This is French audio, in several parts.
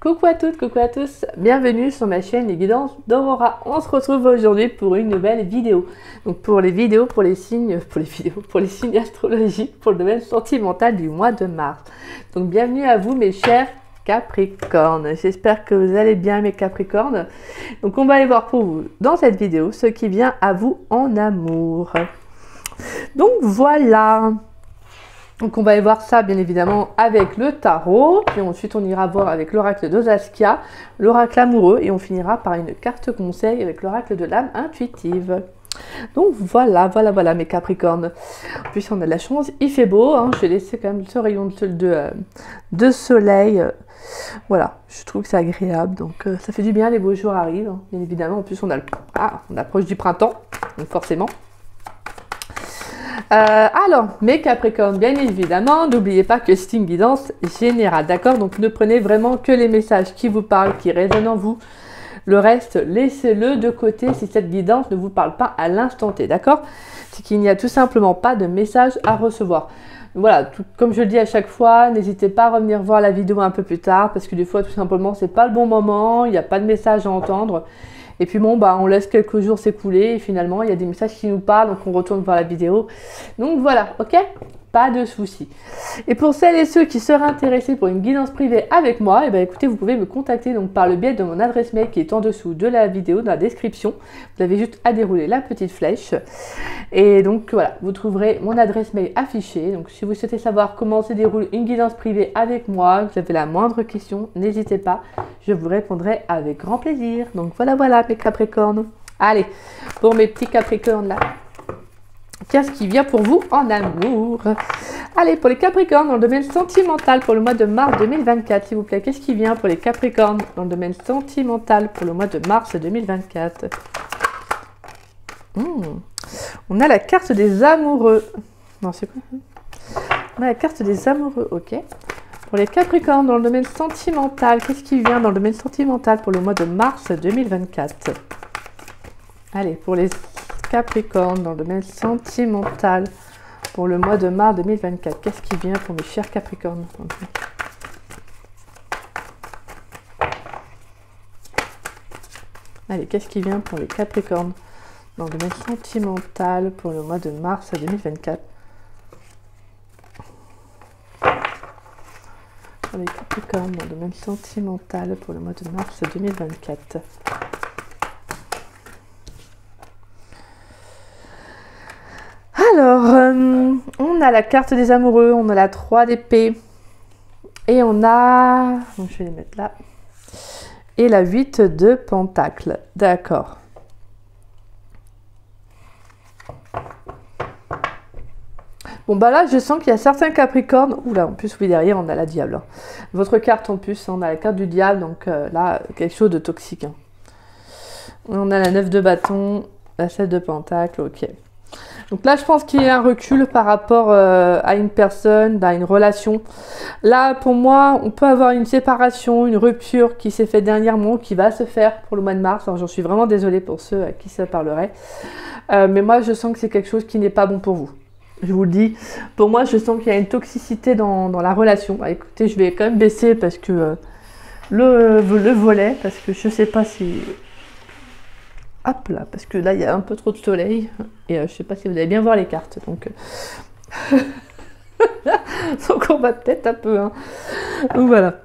Coucou à toutes, coucou à tous, bienvenue sur ma chaîne Les Guidances d'Aurora. On se retrouve aujourd'hui pour une nouvelle vidéo. Donc pour les vidéos, pour les signes astrologiques, pour le domaine sentimental du mois de mars. Donc bienvenue à vous mes chers Capricornes. J'espère que vous allez bien mes Capricornes. Donc on va aller voir pour vous dans cette vidéo ce qui vient à vous en amour. Donc voilà. Donc on va aller voir ça bien évidemment avec le tarot, puis ensuite on ira voir avec l'oracle d'Osaskia, l'oracle amoureux, et on finira par une carte conseil avec l'oracle de l'âme intuitive. Donc voilà mes Capricornes. En plus on a de la chance, il fait beau, hein. Je vais laisser quand même ce rayon de soleil. Voilà, je trouve que c'est agréable, donc ça fait du bien, les beaux jours arrivent, hein. Bien évidemment. En plus on approche du printemps, donc forcément. Alors, mes Capricornes, bien évidemment, n'oubliez pas que c'est une guidance générale, d'accord? Donc, ne prenez vraiment que les messages qui vous parlent, qui résonnent en vous. Le reste, laissez-le de côté si cette guidance ne vous parle pas à l'instant T, d'accord? C'est qu'il n'y a tout simplement pas de message à recevoir. Voilà, comme je le dis à chaque fois, n'hésitez pas à revenir voir la vidéo un peu plus tard, parce que des fois, tout simplement, c'est pas le bon moment, il n'y a pas de message à entendre. Et puis bon, on laisse quelques jours s'écouler et finalement, il y a des messages qui nous parlent, donc on retourne voir la vidéo. Donc voilà, ok? Pas de soucis. Et pour celles et ceux qui seraient intéressés pour une guidance privée avec moi, eh bien, écoutez, vous pouvez me contacter donc par le biais de mon adresse mail qui est en dessous de la vidéo, dans la description. Vous avez juste à dérouler la petite flèche. Et donc voilà, vous trouverez mon adresse mail affichée. Donc si vous souhaitez savoir comment se déroule une guidance privée avec moi, que vous avez la moindre question, n'hésitez pas, je vous répondrai avec grand plaisir. Donc voilà mes Capricornes. Allez, pour mes petits Capricornes là. Qu'est-ce qui vient pour vous en amour? Allez, pour les Capricornes, dans le domaine sentimental pour le mois de mars 2024, s'il vous plaît. Qu'est-ce qui vient pour les Capricornes dans le domaine sentimental pour le mois de mars 2024? On a la carte des amoureux. Non, c'est quoi? On a la carte des amoureux, ok. Pour les Capricornes, dans le domaine sentimental, qu'est-ce qui vient dans le domaine sentimental pour le mois de mars 2024? Allez, pour les Capricorne dans le domaine sentimental pour le mois de mars 2024. Qu'est-ce qui vient pour mes chers Capricornes? Allez, qu'est-ce qui vient pour les Capricornes dans le domaine sentimental pour le mois de mars 2024? Pour les Capricornes dans le domaine sentimental pour le mois de mars 2024. Alors, on a la carte des amoureux, on a la 3 d'épée, et on a, donc je vais les mettre là, et la 8 de pentacle, d'accord. Bon là, je sens qu'il y a certains Capricornes, oula, en plus, oui, derrière, on a la diable. Hein. Votre carte en plus, on a la carte du diable, donc là, quelque chose de toxique. Hein. On a la 9 de bâton, la 7 de pentacle, ok. Donc là, je pense qu'il y a un recul par rapport à une personne, à une relation. Là, pour moi, on peut avoir une séparation, une rupture qui s'est faite dernièrement, qui va se faire pour le mois de mars. Alors, j'en suis vraiment désolée pour ceux à qui ça parlerait. Mais moi, je sens que c'est quelque chose qui n'est pas bon pour vous. Je vous le dis. Pour moi, je sens qu'il y a une toxicité dans la relation. Bah, écoutez, je vais quand même baisser parce que le volet, parce que je ne sais pas si... Hop là, parce que là, il y a un peu trop de soleil. Et je ne sais pas si vous allez bien voir les cartes. Donc, donc on va peut-être un peu. Hein. Donc voilà.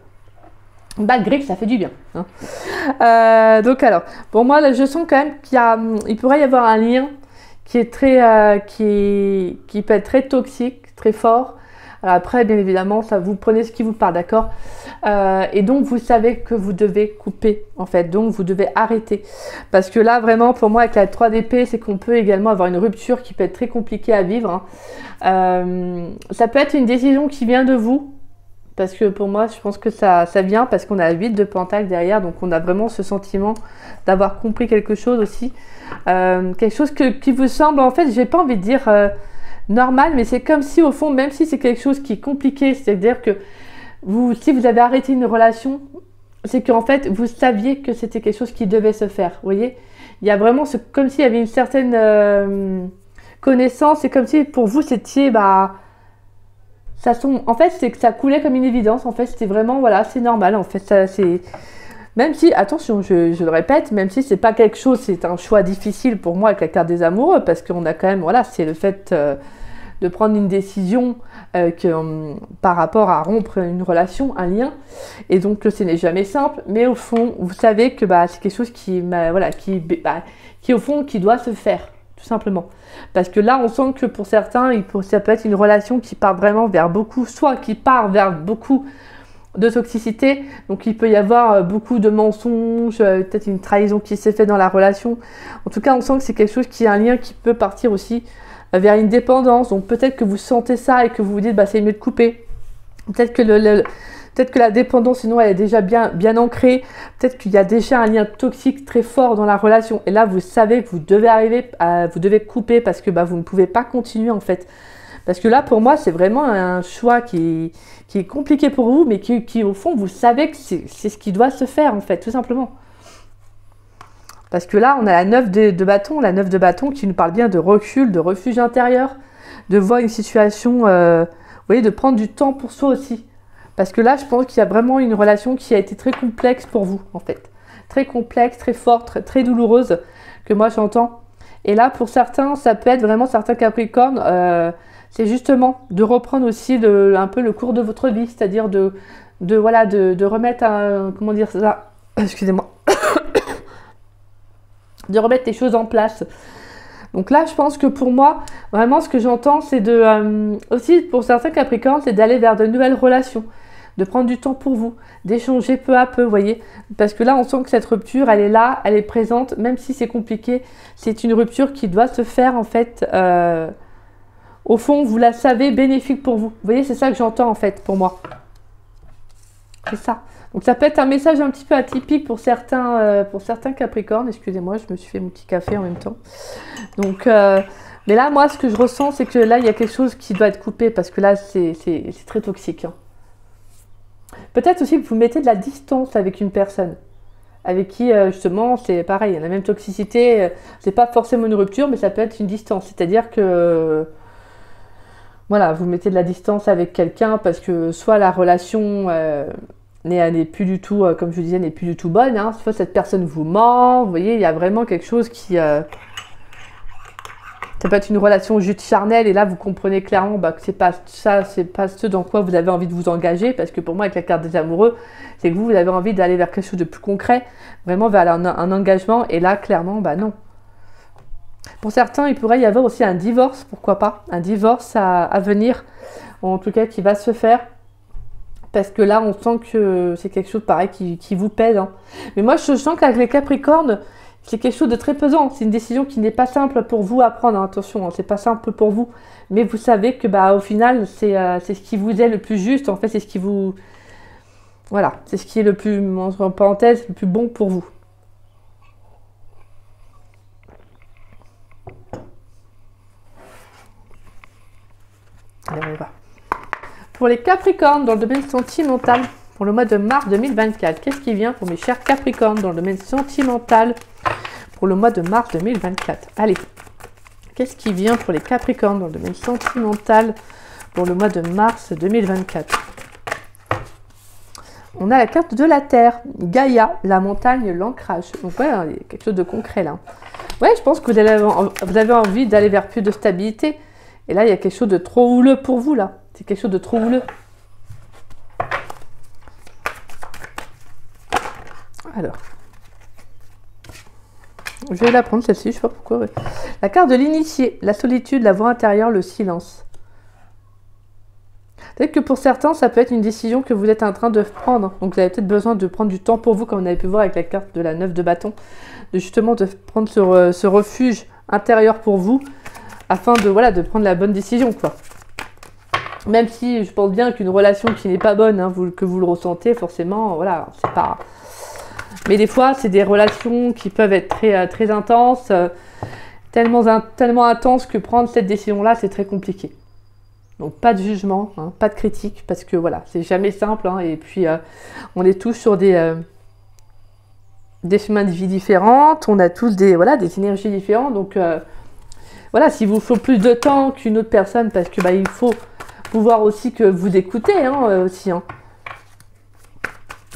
Malgré que ça fait du bien. Hein. Donc alors, pour moi, là, je sens quand même il pourrait y avoir un lien qui est très, qui peut être très toxique, très fort. Alors après, bien évidemment, ça vous prenez ce qui vous parle, d'accord? Et donc, vous savez que vous devez couper, en fait. Donc, vous devez arrêter. Parce que là, vraiment, pour moi, avec la 3 d'épée, c'est qu'on peut également avoir une rupture qui peut être très compliquée à vivre. Hein. Ça peut être une décision qui vient de vous. Parce que pour moi, je pense que ça vient parce qu'on a la 8 de pentacle derrière. Donc, on a vraiment ce sentiment d'avoir compris quelque chose aussi. Quelque chose qui vous semble, en fait, j'ai pas envie de dire... normal, mais c'est comme si au fond, même si c'est quelque chose qui est compliqué, c'est-à-dire que si vous avez arrêté une relation, c'est qu'en fait, vous saviez que c'était quelque chose qui devait se faire, vous voyez? Il y a vraiment comme s'il y avait une certaine connaissance, c'est comme si pour vous, c'était, en fait, c'est que ça coulait comme une évidence. En fait, c'était vraiment, voilà, c'est normal. En fait, ça, c'est... Même si, attention, je le répète, même si c'est pas quelque chose, c'est un choix difficile pour moi avec la carte des amoureux, parce qu'on a quand même, voilà, c'est le fait de prendre une décision par rapport à rompre une relation, un lien, et donc ce n'est jamais simple, mais au fond, vous savez que c'est quelque chose qui au fond, qui doit se faire, tout simplement. Parce que là, on sent que pour certains, ça peut être une relation qui part vraiment vers beaucoup, soit qui part vers beaucoup de toxicité, donc il peut y avoir beaucoup de mensonges, peut-être une trahison qui s'est faite dans la relation. En tout cas, on sent que c'est quelque chose qui est un lien qui peut partir aussi vers une dépendance. Donc peut-être que vous sentez ça et que vous vous dites c'est mieux de couper. Peut-être que peut-être que la dépendance, sinon elle est déjà bien ancrée. Peut-être qu'il y a déjà un lien toxique très fort dans la relation. Et là, vous savez que vous devez couper parce que vous ne pouvez pas continuer en fait. Parce que là, pour moi, c'est vraiment un choix qui est compliqué pour vous, mais qui au fond, vous savez que c'est ce qui doit se faire, en fait, tout simplement. Parce que là, on a la 9 de bâton qui nous parle bien de recul, de refuge intérieur, de voir une situation, vous voyez, de prendre du temps pour soi aussi. Parce que là, je pense qu'il y a vraiment une relation qui a été très complexe pour vous, en fait. Très complexe, très forte, très douloureuse, que moi, j'entends. Et là, pour certains, ça peut être vraiment certains Capricornes... c'est justement de reprendre aussi un peu le cours de votre vie, c'est-à-dire de remettre comment dire ça, excusez-moi, de remettre les choses en place. Donc là, je pense que pour moi, vraiment, ce que j'entends, c'est aussi pour certains Capricornes, c'est d'aller vers de nouvelles relations, de prendre du temps pour vous, d'échanger peu à peu, vous voyez. Parce que là, on sent que cette rupture, elle est là, elle est présente, même si c'est compliqué, c'est une rupture qui doit se faire, en fait... au fond, vous la savez, bénéfique pour vous. Vous voyez, c'est ça que j'entends en fait, pour moi. C'est ça. Donc ça peut être un message un petit peu atypique pour certains Capricornes. Excusez-moi, je me suis fait mon petit café en même temps. Donc, mais là, moi, ce que je ressens, c'est que là, il y a quelque chose qui doit être coupé parce que là, c'est très toxique. Hein. Peut-être aussi que vous mettez de la distance avec une personne. Avec qui, justement, c'est pareil, il y a la même toxicité. C'est pas forcément une rupture, mais ça peut être une distance. C'est-à-dire que... voilà, vous mettez de la distance avec quelqu'un parce que soit la relation n'est plus du tout, comme je disais, n'est plus du tout bonne, hein, soit cette personne vous ment, vous voyez, il y a vraiment quelque chose qui... ça peut être une relation juste charnelle et là vous comprenez clairement que c'est pas ça, c'est pas ce dans quoi vous avez envie de vous engager parce que pour moi avec la carte des amoureux, c'est que vous avez envie d'aller vers quelque chose de plus concret, vraiment vers un engagement et là clairement, non. Pour certains, il pourrait y avoir aussi un divorce, pourquoi pas, un divorce à venir, en tout cas qui va se faire, parce que là, on sent que c'est quelque chose pareil qui vous pèse. Hein. Mais moi, je sens qu'avec les Capricornes, c'est quelque chose de très pesant, c'est une décision qui n'est pas simple pour vous à prendre, hein. Attention, hein, c'est pas simple pour vous, mais vous savez que au final, c'est ce qui vous est le plus juste, en fait, c'est ce qui vous... Voilà, c'est ce qui est le plus, entre parenthèses, le plus bon pour vous. Allez, on y va. Pour les Capricornes dans le domaine sentimental, pour le mois de mars 2024, qu'est-ce qui vient pour mes chers Capricornes dans le domaine sentimental pour le mois de mars 2024? Allez, qu'est-ce qui vient pour les Capricornes dans le domaine sentimental pour le mois de mars 2024? On a la carte de la Terre, Gaïa, la montagne, l'ancrage. Donc ouais, il y a quelque chose de concret là. Ouais, je pense que vous avez envie d'aller vers plus de stabilité. Et là, il y a quelque chose de trop houleux pour vous, là. C'est quelque chose de trop houleux. Alors. Je vais la prendre, celle-ci, je sais pas pourquoi. Ouais. La carte de l'initié, la solitude, la voix intérieure, le silence. Peut-être que pour certains, ça peut être une décision que vous êtes en train de prendre. Donc, vous avez peut-être besoin de prendre du temps pour vous, comme on avait pu voir avec la carte de la 9 de bâton. Justement, de prendre ce refuge intérieur pour vous. Afin de prendre la bonne décision, quoi. Même si je pense bien qu'une relation qui n'est pas bonne, hein, que vous le ressentez, forcément, voilà, c'est pas... Mais des fois, c'est des relations qui peuvent être très, très intenses, tellement intenses que prendre cette décision-là, c'est très compliqué. Donc, pas de jugement, hein, pas de critique, parce que, voilà, c'est jamais simple, hein, et puis, on est tous sur des chemins de vie différents, on a tous des énergies différentes, donc... voilà, s'il vous faut plus de temps qu'une autre personne, parce que il faut pouvoir aussi que vous écoutez hein, aussi. Hein.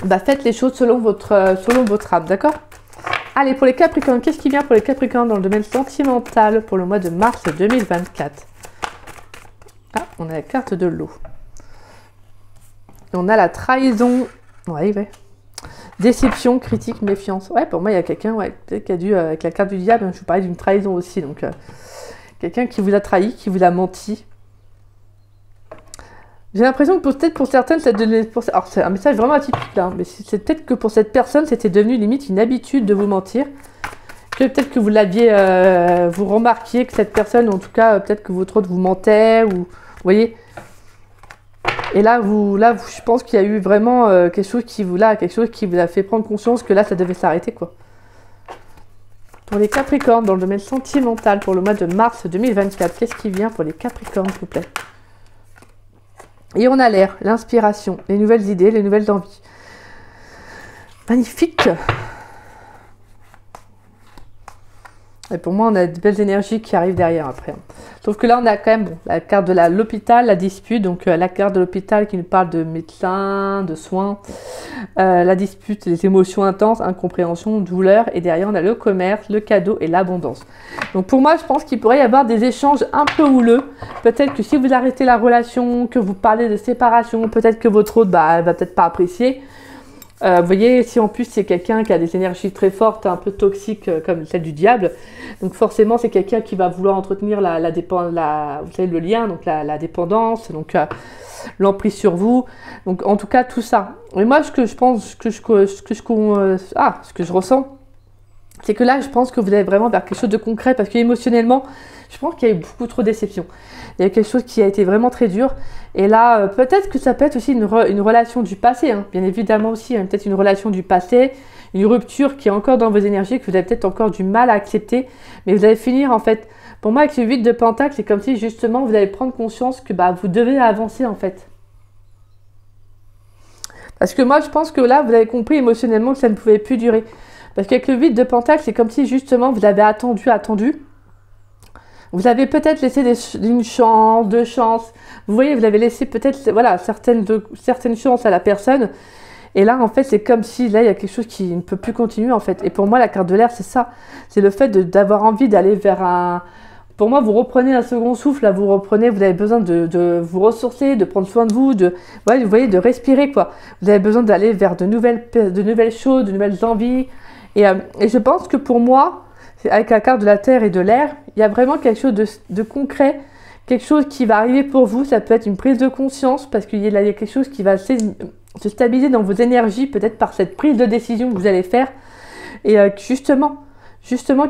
Bah, faites les choses selon votre âme, d'accord? Allez, pour les Capricornes, qu'est-ce qui vient pour les Capricornes dans le domaine sentimental pour le mois de mars 2024? Ah, on a la carte de l'eau. On a la trahison. Ouais. Déception, critique, méfiance. Ouais, pour moi, il y a quelqu'un peut-être qui a dû, avec la carte du diable, je vous parlais d'une trahison aussi. Donc, quelqu'un qui vous a trahi, qui vous a menti. J'ai l'impression que peut-être pour certaines, alors c'est un message vraiment atypique là, mais c'est peut-être que pour cette personne, c'était devenu limite une habitude de vous mentir. Que peut-être que vous l'aviez, vous remarquiez que cette personne, en tout cas, peut-être que votre autre vous mentait, ou vous voyez. Et là, je pense qu'il y a eu vraiment quelque chose qui vous a fait prendre conscience que là, ça devait s'arrêter quoi. Pour les Capricornes, dans le domaine sentimental, pour le mois de mars 2024, qu'est-ce qui vient pour les Capricornes, s'il vous plaît? Et on a l'air, l'inspiration, les nouvelles idées, les nouvelles envies. Magnifique. Et pour moi, on a de belles énergies qui arrivent derrière après. Sauf que là, on a quand même la carte de l'hôpital, la dispute. Donc la carte de l'hôpital qui nous parle de médecins, de soins. La dispute, les émotions intenses, incompréhension, douleur. Et derrière, on a le commerce, le cadeau et l'abondance. Donc pour moi, je pense qu'il pourrait y avoir des échanges un peu houleux. Peut-être que si vous arrêtez la relation, que vous parlez de séparation, peut-être que votre autre va peut-être pas apprécier. Vous voyez, si en plus c'est quelqu'un qui a des énergies très fortes, un peu toxiques comme celle du diable, donc forcément c'est quelqu'un qui va vouloir entretenir vous savez, le lien, donc la dépendance, donc l'emprise sur vous, donc en tout cas tout ça. Et moi ce que je pense, ce que je ressens, c'est que là je pense que vous allez vraiment vers quelque chose de concret parce qu'émotionnellement, je pense qu'il y a eu beaucoup trop de déceptions. Il y a quelque chose qui a été vraiment très dur. Et là, peut-être que ça peut être aussi une relation du passé. Hein. Bien évidemment aussi, hein, peut-être une relation du passé, une rupture qui est encore dans vos énergies, que vous avez peut-être encore du mal à accepter. Mais vous allez finir en fait. Pour moi, avec ce 8 de Pentacle, c'est comme si justement vous allez prendre conscience que vous devez avancer en fait. Parce que moi, je pense que là, vous avez compris émotionnellement que ça ne pouvait plus durer. Parce qu'avec le 8 de Pentacle, c'est comme si justement vous avez attendu. Vous avez peut-être laissé une chance, deux chances. Vous voyez, vous avez laissé peut-être voilà, certaines chances à la personne. Et là, en fait, c'est comme si là, il y a quelque chose qui ne peut plus continuer, en fait. Et pour moi, la carte de l'air, c'est ça. C'est le fait d'avoir envie d'aller vers un... Pour moi, vous reprenez un second souffle, là, vous avez besoin de vous ressourcer, de prendre soin de vous, vous voyez, de respirer, quoi. Vous avez besoin d'aller vers de nouvelles choses, de nouvelles envies. Et je pense que pour moi, avec la carte de la terre et de l'air, il y a vraiment quelque chose de concret, quelque chose qui va arriver pour vous. Ça peut être une prise de conscience parce qu'il y a quelque chose qui va se stabiliser dans vos énergies, peut-être par cette prise de décision que vous allez faire. Et justement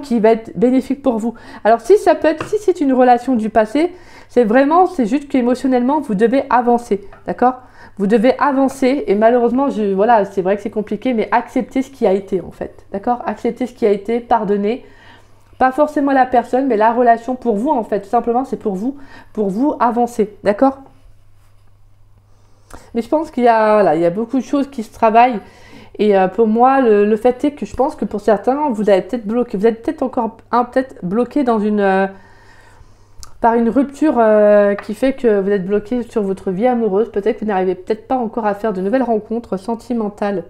qui va être bénéfique pour vous. Alors si c'est une relation du passé, c'est juste qu'émotionnellement, vous devez avancer, d'accord? Vous devez avancer et malheureusement, voilà, c'est vrai que c'est compliqué, mais accepter ce qui a été en fait, d'accord? Accepter ce qui a été, pardonner. Pas forcément la personne, mais la relation pour vous, en fait. Tout simplement, c'est pour vous avancer. D'accord? Mais je pense qu'il y a beaucoup de choses qui se travaillent. Et pour moi, le fait est que je pense que pour certains, vous êtes peut-être encore bloqué dans par une rupture qui fait que vous êtes bloqué sur votre vie amoureuse. Peut-être que vous n'arrivez peut-être pas encore à faire de nouvelles rencontres sentimentales.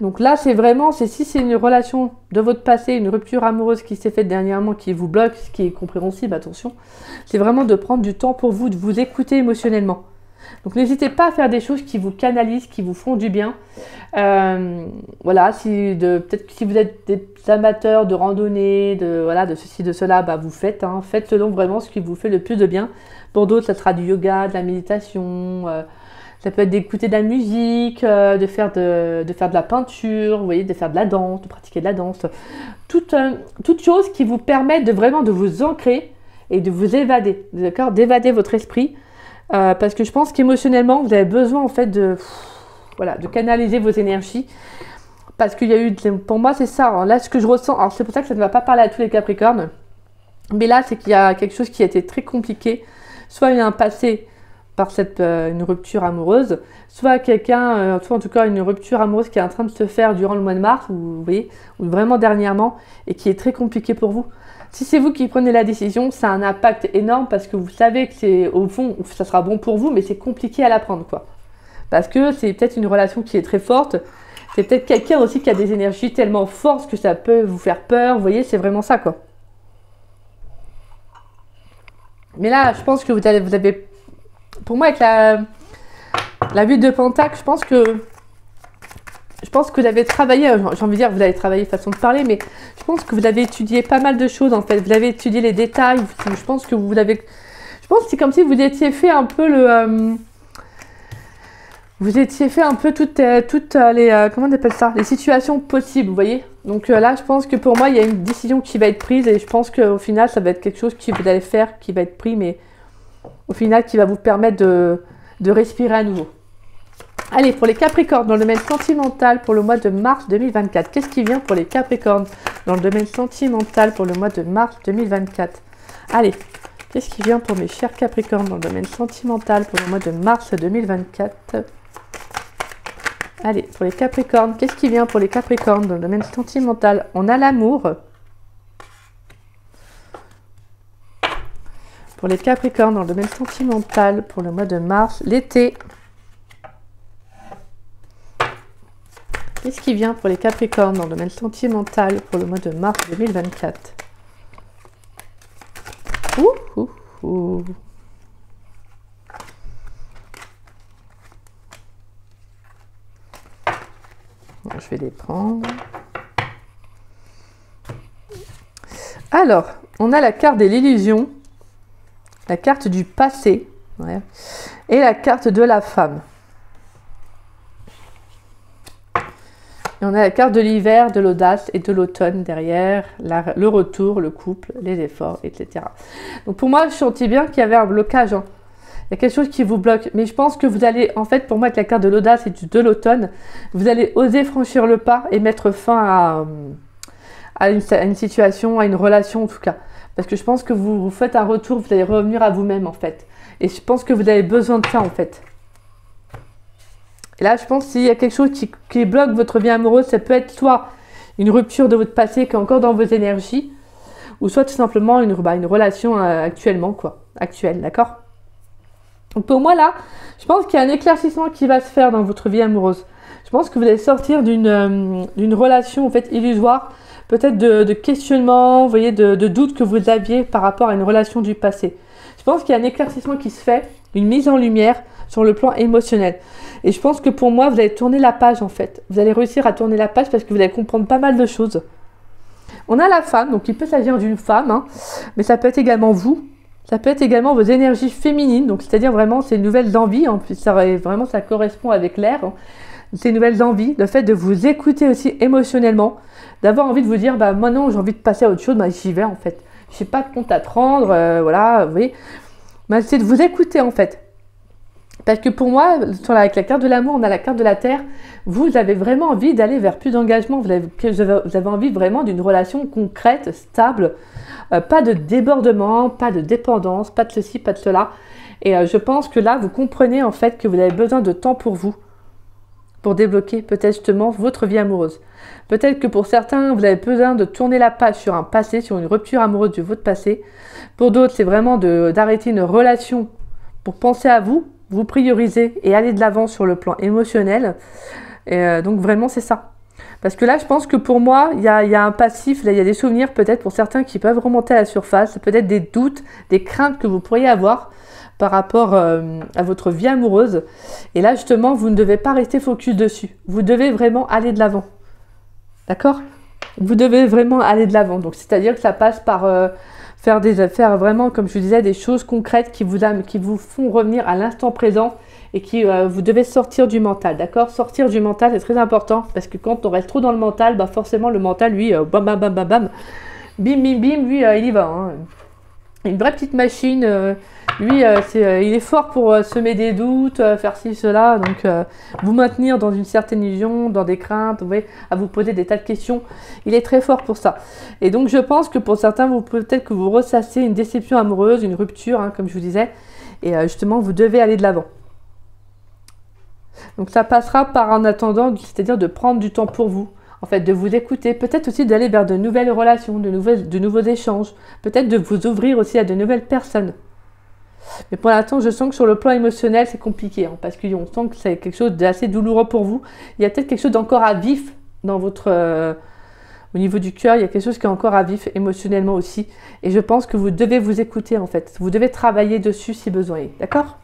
Donc là, si c'est une relation de votre passé, une rupture amoureuse qui s'est faite dernièrement, qui vous bloque, ce qui est compréhensible, attention, c'est vraiment de prendre du temps pour vous, de vous écouter émotionnellement. Donc n'hésitez pas à faire des choses qui vous canalisent, qui vous font du bien. Voilà, peut-être que si vous êtes des amateurs de randonnée, de ceci, de cela, vous faites selon vraiment ce qui vous fait le plus de bien. Pour d'autres, ça sera du yoga, de la méditation. Ça peut être d'écouter de la musique, de faire de la peinture, vous voyez, de faire de la danse, de pratiquer de la danse. Toute chose qui vous permet de vous ancrer et de vous évader, d'accord, d'évader votre esprit. Parce que je pense qu'émotionnellement, vous avez besoin en fait de canaliser vos énergies. Parce qu'il y a eu, pour moi c'est ça, hein, là ce que je ressens, alors c'est pour ça que ça ne va pas parler à tous les Capricornes. Mais là c'est qu'il y a quelque chose qui a été très compliqué. Soit il y a un passé par une rupture amoureuse, soit quelqu'un, soit en tout cas une rupture amoureuse qui est en train de se faire durant le mois de mars, ou vous voyez, ou vraiment dernièrement, et qui est très compliqué pour vous. Si c'est vous qui prenez la décision, ça a un impact énorme parce que vous savez que c'est, au fond, ça sera bon pour vous, mais c'est compliqué à la prendre, quoi. Parce que c'est peut-être une relation qui est très forte, c'est peut-être quelqu'un aussi qui a des énergies tellement fortes que ça peut vous faire peur, vous voyez, c'est vraiment ça, quoi. Mais là, je pense que vous avez pour moi, avec la 8 de Pentacle, je pense que vous avez travaillé, j'ai envie de dire, vous avez travaillé façon de parler, mais je pense que vous avez étudié pas mal de choses, en fait. Vous avez étudié les détails, je pense que je pense que c'est comme si vous étiez fait un peu vous étiez fait un peu toutes les, comment on appelle ça, les situations possibles, vous voyez. Donc là, je pense que pour moi, il y a une décision qui va être prise et je pense qu'au final, ça va être quelque chose que vous allez faire, qui va être pris, mais au final, qui va vous permettre de respirer à nouveau. Allez, pour les Capricornes, dans le domaine sentimental pour le mois de mars 2024. Qu'est-ce qui vient pour les Capricornes dans le domaine sentimental pour le mois de mars 2024? Allez, qu'est-ce qui vient pour mes chers Capricornes dans le domaine sentimental pour le mois de mars 2024? Allez, pour les Capricornes, qu'est-ce qui vient pour les Capricornes dans le domaine sentimental? On a l'amour. Pour les Capricornes dans le domaine sentimental pour le mois de mars, l'été. Qu'est-ce qui vient pour les Capricornes dans le domaine sentimental pour le mois de mars 2024? Bon, je vais les prendre. Alors, on a la carte de l'illusion, la carte du passé, ouais, et la carte de la femme. Et on a la carte de l'hiver, de l'audace et de l'automne derrière, le retour, le couple, les efforts, etc. Donc pour moi, je sentis bien qu'il y avait un blocage. Hein. Il y a quelque chose qui vous bloque. Mais je pense que vous allez, en fait, pour moi, avec la carte de l'audace et de l'automne, vous allez oser franchir le pas et mettre fin à une situation, à une relation en tout cas. Parce que je pense que vous faites un retour, vous allez revenir à vous-même en fait. Et je pense que vous avez besoin de ça en fait. Et là, je pense qu'il y a quelque chose qui bloque votre vie amoureuse, ça peut être soit une rupture de votre passé qui est encore dans vos énergies, ou soit tout simplement une relation actuellement, quoi. Actuelle, d'accord? Donc pour moi là, je pense qu'il y a un éclaircissement qui va se faire dans votre vie amoureuse. Je pense que vous allez sortir d'une relation en fait illusoire, peut-être de questionnement, vous voyez, de doutes que vous aviez par rapport à une relation du passé. Je pense qu'il y a un éclaircissement qui se fait, une mise en lumière sur le plan émotionnel. Et je pense que pour moi, vous allez tourner la page en fait. Vous allez réussir à tourner la page parce que vous allez comprendre pas mal de choses. On a la femme, donc il peut s'agir d'une femme, hein, mais ça peut être également vous. Ça peut être également vos énergies féminines, donc c'est-à-dire vraiment ces nouvelles envies, en plus ça correspond avec l'air, hein, ces nouvelles envies, le fait de vous écouter aussi émotionnellement, d'avoir envie de vous dire, bah maintenant j'ai envie de passer à autre chose, bah j'y vais en fait. Je sais pas de compte à prendre, voilà, vous voyez. Bah, c'est de vous écouter en fait. Parce que pour moi, avec la carte de l'amour, on a la carte de la terre, vous avez vraiment envie d'aller vers plus d'engagement, vous avez envie vraiment d'une relation concrète, stable, pas de débordement, pas de dépendance, pas de ceci, pas de cela. Et je pense que là, vous comprenez en fait que vous avez besoin de temps pour vous, pour débloquer peut-être justement votre vie amoureuse. Peut-être que pour certains, vous avez besoin de tourner la page sur un passé, sur une rupture amoureuse de votre passé. Pour d'autres, c'est vraiment d'arrêter une relation pour penser à vous, vous prioriser et aller de l'avant sur le plan émotionnel. Et donc vraiment, c'est ça. Parce que là, je pense que pour moi, il y a un passif, là, il y a des souvenirs peut-être pour certains qui peuvent remonter à la surface, peut-être des doutes, des craintes que vous pourriez avoir par rapport à votre vie amoureuse. Et là, justement, vous ne devez pas rester focus dessus. Vous devez vraiment aller de l'avant. D'accord? Vous devez vraiment aller de l'avant. Donc, c'est-à-dire que ça passe par faire vraiment, comme je vous disais, des choses concrètes qui vous font revenir à l'instant présent et qui vous devez sortir du mental, d'accord? Sortir du mental, c'est très important parce que quand on reste trop dans le mental, bah forcément le mental, lui, bam bam bam bam bam, bim bim bim, lui, il y va. Hein. Une vraie petite machine, lui, il est fort pour semer des doutes, faire ci, cela, donc vous maintenir dans une certaine illusion, dans des craintes, vous voyez, à vous poser des tas de questions. Il est très fort pour ça. Et donc je pense que pour certains, peut-être que vous ressassez une déception amoureuse, une rupture, hein, comme je vous disais. Et justement, vous devez aller de l'avant. Donc ça passera par en attendant, c'est-à-dire de prendre du temps pour vous. En fait, de vous écouter, peut-être aussi d'aller vers de nouvelles relations, de nouveaux échanges, peut-être de vous ouvrir aussi à de nouvelles personnes. Mais pour l'instant, je sens que sur le plan émotionnel, c'est compliqué, hein, parce qu'on sent que c'est quelque chose d'assez douloureux pour vous. Il y a peut-être quelque chose d'encore à vif dans votre... au niveau du cœur, il y a quelque chose qui est encore à vif émotionnellement aussi. Et je pense que vous devez vous écouter, en fait. Vous devez travailler dessus si besoin est. D'accord?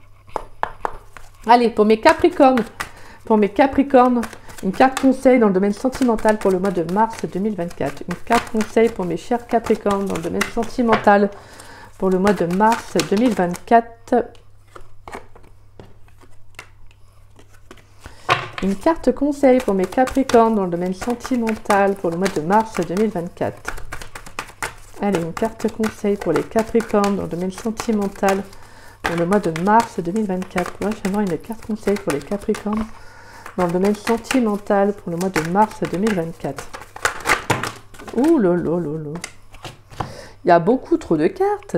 Allez, pour mes Capricornes, une carte conseil dans le domaine sentimental pour le mois de mars 2024. Une carte conseil pour mes chers Capricornes dans le domaine sentimental pour le mois de mars 2024. Une carte conseil pour mes Capricornes dans le domaine sentimental pour le mois de mars 2024. Allez, une carte conseil pour les Capricornes dans le domaine sentimental pour le mois de mars 2024. Moi, j'aimerais une carte conseil pour les Capricornes dans le domaine sentimental pour le mois de mars 2024. Ouh là là là là. Il y a beaucoup trop de cartes.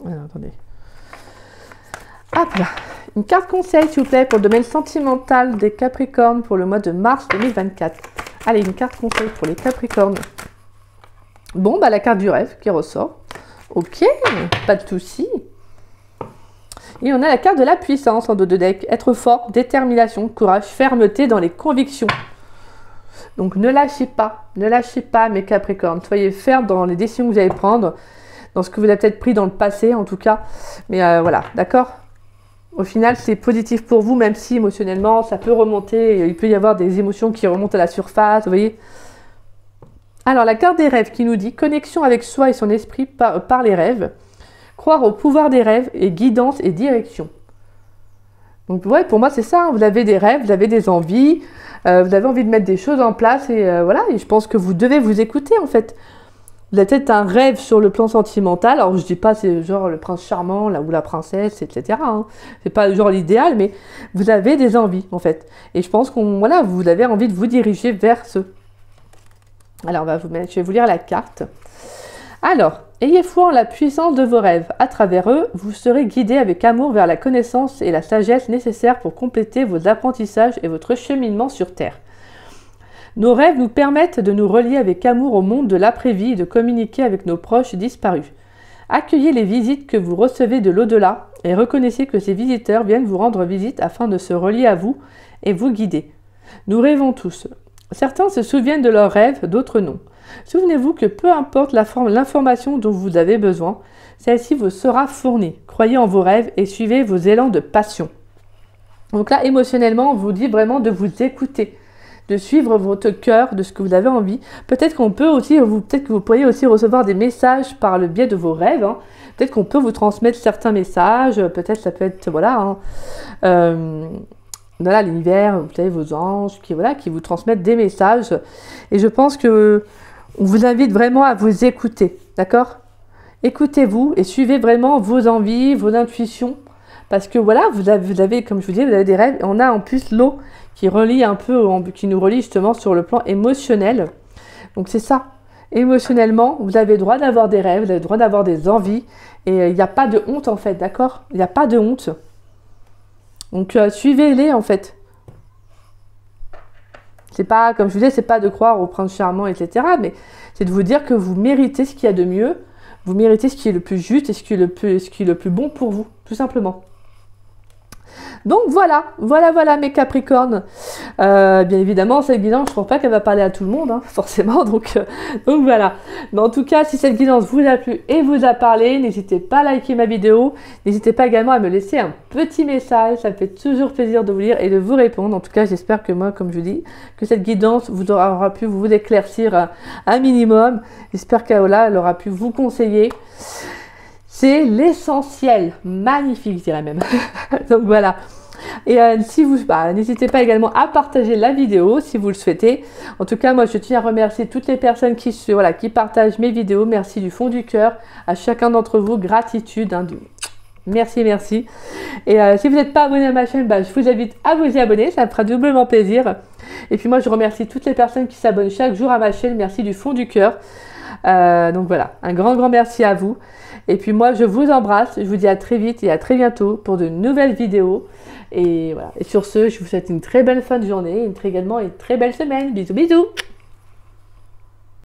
Alors, attendez. Hop là. Une carte conseil, s'il vous plaît, pour le domaine sentimental des Capricornes pour le mois de mars 2024. Allez, une carte conseil pour les Capricornes. Bon, bah la carte du rêve qui ressort. Ok, pas de souci. Et on a la carte de la puissance en dos de deck. Être fort, détermination, courage, fermeté dans les convictions. Donc ne lâchez pas mes Capricornes. Soyez fermes dans les décisions que vous allez prendre, dans ce que vous avez peut-être pris dans le passé en tout cas. Mais voilà, d'accord? Au final, c'est positif pour vous, même si émotionnellement, ça peut remonter. Il peut y avoir des émotions qui remontent à la surface, vous voyez? Alors, la carte des rêves qui nous dit « Connexion avec soi et son esprit par les rêves. Croire au pouvoir des rêves et guidance et direction. » Donc, ouais, pour moi, c'est ça. Hein. Vous avez des rêves, vous avez des envies, vous avez envie de mettre des choses en place. Et voilà, et je pense que vous devez vous écouter, en fait. Vous avez peut-être un rêve sur le plan sentimental. Alors, je dis pas c'est genre le prince charmant là, ou la princesse, etc. Hein. C'est pas genre l'idéal, mais vous avez des envies, en fait. Et je pense qu'on, voilà, vous avez envie de vous diriger vers ce... Alors, je vais vous lire la carte. Alors, ayez foi en la puissance de vos rêves. À travers eux, vous serez guidé avec amour vers la connaissance et la sagesse nécessaires pour compléter vos apprentissages et votre cheminement sur Terre. Nos rêves nous permettent de nous relier avec amour au monde de l'après-vie et de communiquer avec nos proches disparus. Accueillez les visites que vous recevez de l'au-delà et reconnaissez que ces visiteurs viennent vous rendre visite afin de se relier à vous et vous guider. Nous rêvons tous. Certains se souviennent de leurs rêves, d'autres non. Souvenez-vous que peu importe l'information dont vous avez besoin, celle-ci vous sera fournie. Croyez en vos rêves et suivez vos élans de passion. Donc là, émotionnellement, on vous dit vraiment de vous écouter, de suivre votre cœur, de ce que vous avez envie. Peut-être qu'on peut aussi, peut-être que vous pourriez aussi recevoir des messages par le biais de vos rêves. Hein. Peut-être qu'on peut vous transmettre certains messages. Peut-être ça peut être, voilà... Voilà, l'univers, vous savez, vos anges, qui vous transmettent des messages. Et je pense que on vous invite vraiment à vous écouter, d'accord? Écoutez-vous et suivez vraiment vos envies, vos intuitions. Parce que voilà, vous avez, comme je vous dis, vous avez des rêves. Et on a en plus l'eau qui relie un peu, qui nous relie justement sur le plan émotionnel. Donc c'est ça. Émotionnellement, vous avez le droit d'avoir des rêves, vous avez le droit d'avoir des envies. Et il n'y a pas de honte en fait, d'accord? Il n'y a pas de honte. Donc, suivez-les, en fait. C'est pas, comme je vous disais, c'est pas de croire au prince charmant, etc. Mais c'est de vous dire que vous méritez ce qu'il y a de mieux. Vous méritez ce qui est le plus juste et ce qui est le plus bon pour vous, tout simplement. Donc, voilà mes Capricornes. Bien évidemment, cette guidance, je ne pense pas qu'elle va parler à tout le monde, hein, forcément. Donc voilà. Mais en tout cas, si cette guidance vous a plu et vous a parlé, n'hésitez pas à liker ma vidéo. N'hésitez pas également à me laisser un petit message. Ça me fait toujours plaisir de vous lire et de vous répondre. En tout cas, j'espère que moi, comme je vous dis, que cette guidance vous aura pu vous éclaircir un minimum. J'espère qu'elle aura pu vous conseiller. C'est l'essentiel, magnifique je dirais même. Donc voilà. Et si vous, n'hésitez pas également à partager la vidéo si vous le souhaitez. En tout cas, moi je tiens à remercier toutes les personnes qui partagent mes vidéos. Merci du fond du cœur à chacun d'entre vous. Gratitude. Hein, Merci, merci. Et si vous n'êtes pas abonné à ma chaîne, bah, je vous invite à vous y abonner, ça me fera doublement plaisir. Et puis moi, je remercie toutes les personnes qui s'abonnent chaque jour à ma chaîne, merci du fond du cœur. Donc voilà, un grand merci à vous. Et puis moi, je vous embrasse, je vous dis à très vite et à très bientôt pour de nouvelles vidéos. Et voilà. Et sur ce, je vous souhaite une très belle fin de journée, également une très belle semaine. Bisous, bisous!